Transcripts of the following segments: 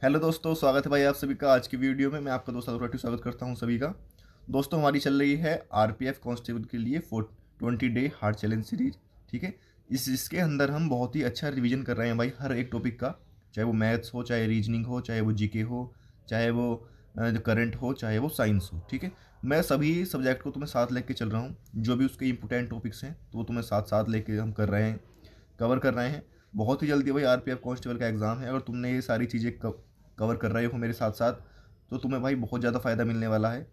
Hello दोस्तों, स्वागत है भाई आप सभी का आज की वीडियो में। मैं आपका दोस्त अरुण स्वागत करता हूं सभी का। दोस्तों, हमारी चल रही है आरपीएफ कांस्टेबल के लिए 20 डे हार्ड चैलेंज सीरीज। ठीक है, इसके अंदर हम बहुत ही अच्छा रिवीजन कर रहे हैं भाई, हर एक टॉपिक का, चाहे वो मैथ्स हो, चाहे रीजनिंग हो, चाहे वो जीके हो, चाहे वो करंट हो, चाहे वो साइंस हो। ठीक है, मैं सभी सब्जेक्ट को तुम्हें साथ लेके चल रहा हूँ। जो भी उसके इंपॉर्टेंट टॉपिक्स हैं तो वो तुम्हें साथ साथ लेके हम कर रहे हैं, कवर कर रहे हैं। बहुत ही जल्दी भाई आरपीएफ कांस्टेबल का एग्ज़ाम है। अगर तुमने ये सारी चीज़ें कवर कर रहे हो मेरे साथ साथ, तो तुम्हें भाई बहुत ज़्यादा फ़ायदा मिलने वाला है।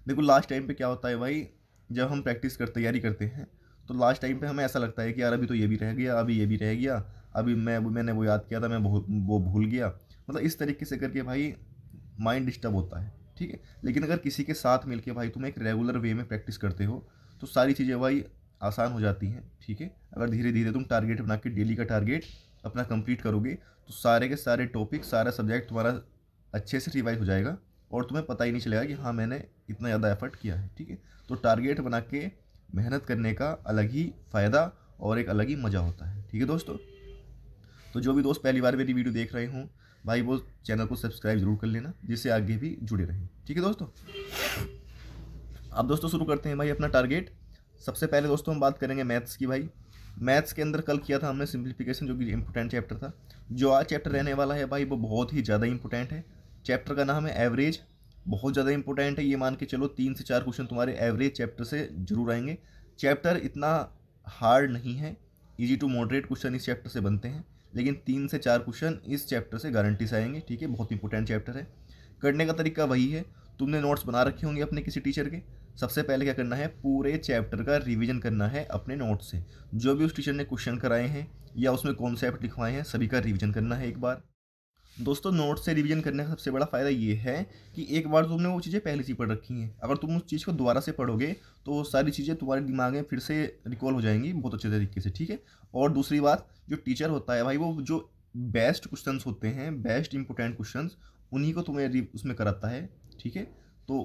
देखो, लास्ट टाइम पे क्या होता है भाई, जब हम प्रैक्टिस कर तैयारी करते हैं तो लास्ट टाइम पे हमें ऐसा लगता है कि यार अभी तो ये भी रह गया, अभी ये भी रह गया, अभी मैंने वो याद किया था, मैं वो भूल गया। मतलब इस तरीके से करके भाई माइंड डिस्टर्ब होता है। ठीक है, लेकिन अगर किसी के साथ मिलके भाई तुम एक रेगुलर वे में प्रैक्टिस करते हो तो सारी चीज़ें भाई आसान हो जाती हैं। ठीक है, अगर धीरे धीरे तुम टारगेट बना के डेली का टारगेट अपना कंप्लीट करोगे तो सारे के सारे टॉपिक, सारा सब्जेक्ट तुम्हारा अच्छे से रिवाइज हो जाएगा और तुम्हें पता ही नहीं चलेगा कि हाँ मैंने इतना ज़्यादा एफर्ट किया है। ठीक है, तो टारगेट बना के मेहनत करने का अलग ही फ़ायदा और एक अलग ही मज़ा होता है। ठीक है दोस्तों, तो जो भी दोस्त पहली बार मेरी वीडियो देख रहे हों भाई, वो चैनल को सब्सक्राइब जरूर कर लेना, जिससे आगे भी जुड़े रहें। ठीक है दोस्तों, अब दोस्तों शुरू करते हैं भाई अपना टारगेट। सबसे पहले दोस्तों हम बात करेंगे मैथ्स की। भाई मैथ्स के अंदर कल किया था हमने सिंप्लीफिकेशन, जो कि इंपॉर्टेंट चैप्टर था। जो आज चैप्टर रहने वाला है भाई वो बहुत ही ज़्यादा इंपॉर्टेंट है। चैप्टर का नाम है एवरेज। बहुत ज़्यादा इंपॉर्टेंट है, ये मान के चलो 3 से 4 क्वेश्चन तुम्हारे एवरेज चैप्टर से जरूर आएंगे। चैप्टर इतना हार्ड नहीं है, ईजी टू मॉडरेट क्वेश्चन इस चैप्टर से बनते हैं, लेकिन 3 से 4 क्वेश्चन इस चैप्टर से गारंटी से आएंगे। ठीक है, बहुत इंपॉर्टेंट चैप्टर है। करने का तरीका वही है, तुमने नोट्स बना रखे होंगे अपने किसी टीचर के। सबसे पहले क्या करना है, पूरे चैप्टर का रिवीजन करना है अपने नोट से। जो भी उस टीचर ने क्वेश्चन कराए हैं या उसमें कॉन्सेप्ट लिखवाए हैं, सभी का रिवीजन करना है एक बार। दोस्तों, नोट से रिवीजन करने का सबसे बड़ा फ़ायदा ये है कि एक बार तुमने वो चीज़ें पहले से पढ़ रखी हैं, अगर तुम उस चीज़ को दोबारा से पढ़ोगे तो वो सारी चीज़ें तुम्हारे दिमाग में फिर से रिकॉल हो जाएंगी बहुत अच्छे तरीके से। ठीक है, और दूसरी बात, जो टीचर होता है भाई वो जो बेस्ट क्वेश्चंस होते हैं, बेस्ट इंपॉर्टेंट क्वेश्चंस, उन्हीं को तुम्हें उसमें कराता है। ठीक है, तो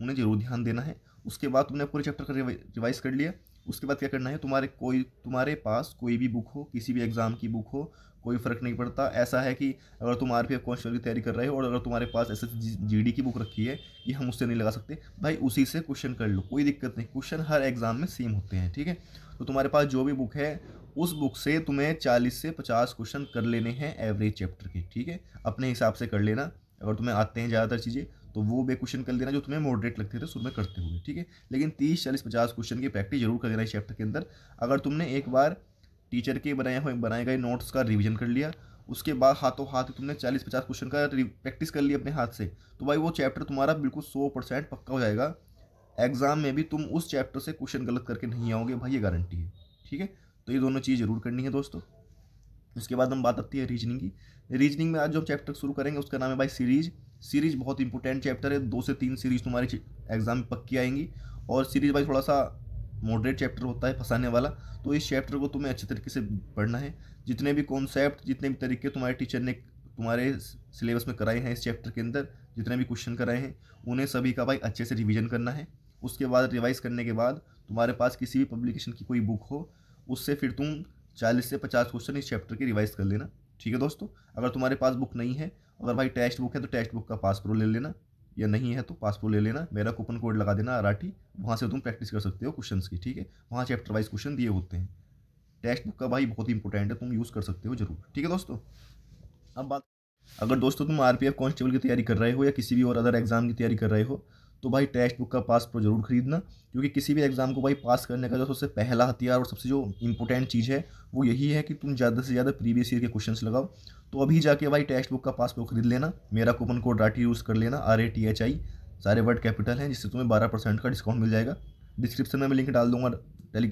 उन्हें ज़रूर ध्यान देना है। उसके बाद तुमने पूरे चैप्टर का रिवाइज कर लिया। उसके बाद क्या करना है, तुम्हारे पास कोई भी बुक हो, किसी भी एग्ज़ाम की बुक हो, कोई फ़र्क नहीं पड़ता। ऐसा है कि अगर तुम आरपीएफ कांस्टेबल की तैयारी कर रहे हो और अगर तुम्हारे पास एसएसजीडी की बुक रखी है कि हम उससे नहीं लगा सकते, भाई उसी से क्वेश्चन कर लो, कोई दिक्कत नहीं। क्वेश्चन हर एग्ज़ाम में सेम होते हैं। ठीक है, तो तुम्हारे पास जो भी बुक है उस बुक से तुम्हें 40 से 50 क्वेश्चन कर लेने हैं एवरेज चैप्टर के। ठीक है, अपने हिसाब से कर लेना। अगर तुम्हें आते हैं ज़्यादातर चीज़ें तो वो वे क्वेश्चन कर लेना जो तुम्हें मॉडरेट लगते थे शुरू में करते हुए। ठीक है, लेकिन 30 40 50 क्वेश्चन की प्रैक्टिस जरूर कर देना इस चैप्टर के अंदर। अगर तुमने एक बार टीचर के बनाए गए नोट्स का रिवीजन कर लिया, उसके बाद हाथों हाथ तुमने 40 50 क्वेश्चन का प्रैक्टिस कर लिया अपने हाथ से, तो भाई वो चैप्टर तुम्हारा बिल्कुल 100% पक्का हो जाएगा। एग्जाम में भी तुम उस चैप्टर से क्वेश्चन गलत करके नहीं आओगे भाई, ये गारंटी है। ठीक है, तो ये दोनों चीज़ जरूर करनी है दोस्तों। उसके बाद हम बात आती है रीजनिंग की। रीजनिंग में आज जो हम चैप्टर शुरू करेंगे उसका नाम है भाई सीरीज। सीरीज बहुत इंपॉर्टेंट चैप्टर है, 2 से 3 सीरीज तुम्हारे एग्जाम में पक्की आएंगी। और सीरीज भाई थोड़ा सा मॉडरेट चैप्टर होता है, फंसाने वाला, तो इस चैप्टर को तुम्हें अच्छे तरीके से पढ़ना है। जितने भी कॉन्सेप्ट, जितने भी तरीके तुम्हारे टीचर ने तुम्हारे सिलेबस में कराए हैं इस चैप्टर के अंदर, जितने भी क्वेश्चन कराए हैं, उन्हें सभी का भाई अच्छे से रिवीजन करना है। उसके बाद रिवाइज करने के बाद तुम्हारे पास किसी भी पब्लिकेशन की कोई बुक हो, उससे फिर तुम 40 से 50 क्वेश्चन इस चैप्टर की रिवाइज कर लेना। ठीक है दोस्तों, अगर तुम्हारे पास बुक नहीं है, अगर भाई टेक्स्ट बुक है तो टेक्स्ट बुक का पास प्रो ले लेना, या नहीं है तो पास प्रो ले लेना। मेरा कूपन कोड लगा देना अराठी, वहाँ से तुम प्रैक्टिस कर सकते हो क्वेश्चंस की। ठीक है, वहाँ चैप्टर वाइज क्वेश्चन दिए होते हैं। टेक्स्ट बुक का भाई बहुत इंपॉर्टेंट है, तुम यूज़ कर सकते हो जरूर। ठीक है दोस्तों, अब बात, अगर दोस्तों तुम आरपीएफ कांस्टेबल की तैयारी कर रहे हो या किसी भी और अदर एग्जाम की तैयारी कर रहे हो, तो भाई टेक्स्ट बुक का पास प्रो जरूर खरीदना। क्योंकि किसी भी एग्जाम को भाई पास करने का जो सबसे पहला हथियार और सबसे जो इंपॉर्टेंट चीज़ है वो यही है कि तुम ज़्यादा से ज़्यादा प्रीवियस ईयर के क्वेश्चंस लगाओ। तो अभी जाके भाई टेक्स्ट बुक का पास प्रो खरीद लेना। मेरा कूपन कोड राठी यूज़ कर लेना, RATHI, सारे वर्ड कैपिटल हैं, जिससे तुम्हें 12% का डिस्काउंट मिल जाएगा। डिस्क्रिप्शन में मैं लिंक डाल दूंगा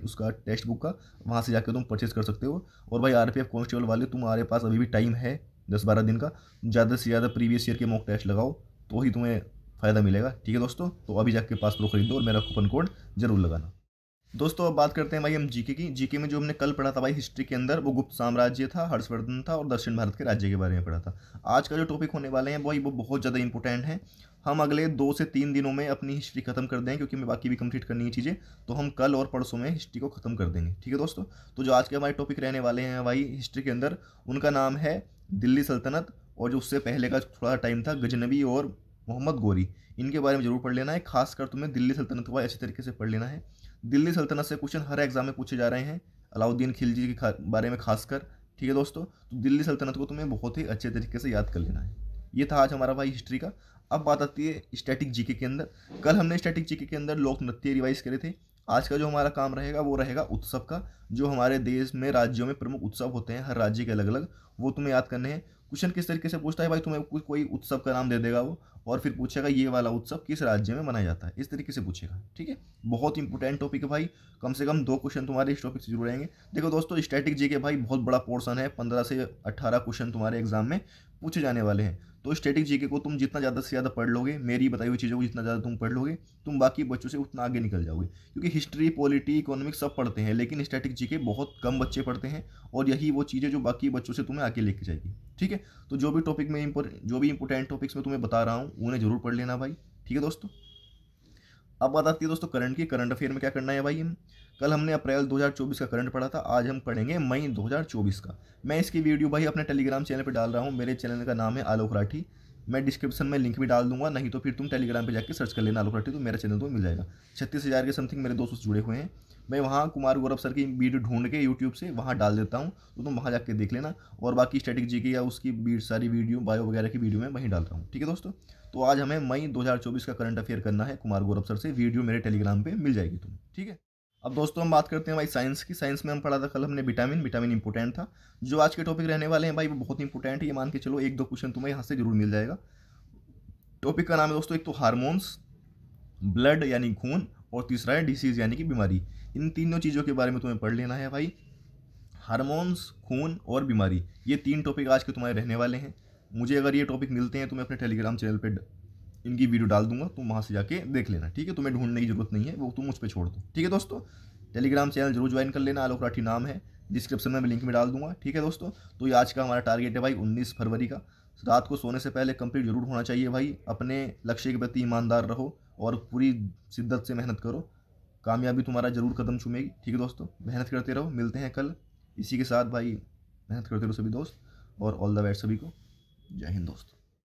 उसका टेक्स्ट बुक का, वहाँ से जाकर तुम परचेज कर सकते हो। और भाई आरपीएफ कांस्टेबल वाले, तुम्हारे पास अभी भी टाइम है 10 12 दिन का, ज़्यादा से ज़्यादा प्रीवियस ईयर के मॉक टेस्ट लगाओ तो ही तुम्हें फ़ायदा मिलेगा। ठीक है दोस्तों, तो अभी जाके पास प्रो खरीदो और मेरा कूपन कोड जरूर लगाना। दोस्तों, अब बात करते हैं भाई हम जीके की। जीके में जो हमने कल पढ़ा था भाई हिस्ट्री के अंदर, वो गुप्त साम्राज्य था, हर्षवर्धन था और दक्षिण भारत के राज्य के बारे में पढ़ा था। आज का जो टॉपिक होने वाले हैं भाई वो बहुत ज़्यादा इंपॉर्टेंट है। हम अगले 2 से 3 दिनों में अपनी हिस्ट्री खत्म कर देंगे, क्योंकि हमें बाकी भी कंप्लीट करनी है चीज़ें, तो हम कल और परसों में हिस्ट्री को खत्म कर देंगे। ठीक है दोस्तों, तो जो आज के हमारे टॉपिक रहने वाले हैं भाई हिस्ट्री के अंदर, उनका नाम है दिल्ली सल्तनत और जो उससे पहले का थोड़ा टाइम था गजनवी और मोहम्मद गोरी, इनके बारे में जरूर पढ़ लेना है। खासकर तुम्हें दिल्ली सल्तनत के बारे में अच्छी तरीके से पढ़ लेना है। दिल्ली सल्तनत से क्वेश्चन हर एग्जाम में पूछे जा रहे हैं, अलाउद्दीन खिलजी के बारे में खासकर। ठीक है दोस्तों, तो दिल्ली सल्तनत को तुम्हें बहुत ही अच्छे तरीके से याद कर लेना है। ये था आज हमारा भाई हिस्ट्री का। अब बात आती है स्टैटिक जीके के अंदर। कल हमने स्टैटिक जीके के अंदर लोक नृत्य रिवाइज करे थे। आज का जो हमारा काम रहेगा वो रहेगा उत्सव का। जो हमारे देश में राज्यों में प्रमुख उत्सव होते हैं, हर राज्य के अलग अलग, वो तुम्हें याद करने हैं। क्वेश्चन किस तरीके से पूछता है भाई, तुम्हें कोई उत्सव का नाम दे देगा वो, और फिर पूछेगा ये वाला उत्सव किस राज्य में मनाया जाता है, इस तरीके से पूछेगा। ठीक है, बहुत इंपॉर्टेंट टॉपिक है भाई। कम से कम 2 क्वेश्चन तुम्हारे इस टॉपिक से जरूर आएंगे। देखो दोस्तों, स्टैटिक जी के भाई बहुत बड़ा पोर्शन है, 15 से 18 क्वेश्चन तुम्हारे एग्जाम में पूछे जाने वाले हैं। तो स्टैटिक जीके को तुम जितना ज़्यादा से ज़्यादा पढ़ लोगे, मेरी बताई हुई चीज़ों को जितना ज़्यादा तुम पढ़ लोगे, तुम बाकी बच्चों से उतना आगे निकल जाओगे। क्योंकि हिस्ट्री, पॉलिटी, इकोनॉमिक्स सब पढ़ते हैं, लेकिन स्टैटिक जीके बहुत कम बच्चे पढ़ते हैं, और यही वो चीज़ें जो बाकी बच्चों से तुम्हें आगे लेके जाएगी। ठीक है, तो जो भी टॉपिक में जो भी इंपॉर्टेंट टॉपिक्स में तुम्हें बता रहा हूँ उन्हें जरूर पढ़ लेना भाई। ठीक है दोस्तों, अब बात आती है दोस्तों करंट की। करंट अफेयर में क्या करना है भाई, कल हमने अप्रैल 2024 का करंट पढ़ा था, आज हम पढ़ेंगे मई 2024 का। मैं इसकी वीडियो भाई अपने टेलीग्राम चैनल पर डाल रहा हूँ। मेरे चैनल का नाम है आलोक राठी। मैं डिस्क्रिप्शन में लिंक भी डाल दूंगा, नहीं तो फिर तुम टेलीग्राम पे जाकर सर्च कर लेना आलोक राठी, तो मेरा चैनल तो मिल जाएगा। 36,000 के समथिंग मेरे दोस्त जुड़े हुए हैं। मैं वहाँ कुमार गौरव सर की वीडियो ढूंढ के यूट्यूब से वहाँ डाल देता हूँ, तो तुम वहाँ जाके देख लेना। और बाकी स्टैटिक जीके या उसकी सारी वीडियो, बायो वगैरह की वीडियो मैं वहीं डाल रहा हूँ। ठीक है दोस्तों, तो आज हमें मई 2024 का करंट अफेयर करना है कुमार गौरव सर से। वीडियो मेरे टेलीग्राम पे मिल जाएगी तुम्हें। ठीक है, अब दोस्तों हम बात करते हैं भाई साइंस की। साइंस में हम पढ़ा था कल हमने विटामिन इंपॉर्टेंट था। जो आज के टॉपिक रहने वाले हैं भाई वो बहुत इंपॉर्टेंट है, ये मान के चलो 1-2 क्वेश्चन तुम्हें यहाँ से जरूर मिल जाएगा। टॉपिक का नाम है दोस्तों, एक तो हार्मोन्स, ब्लड यानी खून, और तीसरा है डिसीज यानी कि बीमारी। इन तीनों चीज़ों के बारे में तुम्हें पढ़ लेना है भाई। हार्मोन्स, खून और बीमारी, ये 3 टॉपिक आज के तुम्हारे रहने वाले हैं। मुझे अगर ये टॉपिक मिलते हैं तो मैं अपने टेलीग्राम चैनल पे इनकी वीडियो डाल दूंगा, तुम वहाँ से जाके देख लेना। ठीक है, तुम्हें ढूंढने की जरूरत नहीं है, वो तुम मुझ पर छोड़ दो। ठीक है दोस्तों, टेलीग्राम चैनल जरूर ज्वाइन कर लेना, आलोक राठी नाम है, डिस्क्रिप्शन में मैं लिंक में डाल दूंगा। ठीक है दोस्तों, तो ये आज का हमारा टारगेट है भाई 19 फरवरी का। रात को सोने से पहले कंप्लीट जरूर होना चाहिए भाई। अपने लक्ष्य के प्रति ईमानदार रहो और पूरी शिद्दत से मेहनत करो, कामयाबी तुम्हारा जरूर कदम चूमेगी। ठीक है दोस्तों, मेहनत करते रहो, मिलते हैं कल। इसी के साथ भाई मेहनत करते रहो सभी दोस्त, और ऑल द बेस्ट सभी को। जय हिंद दोस्तों।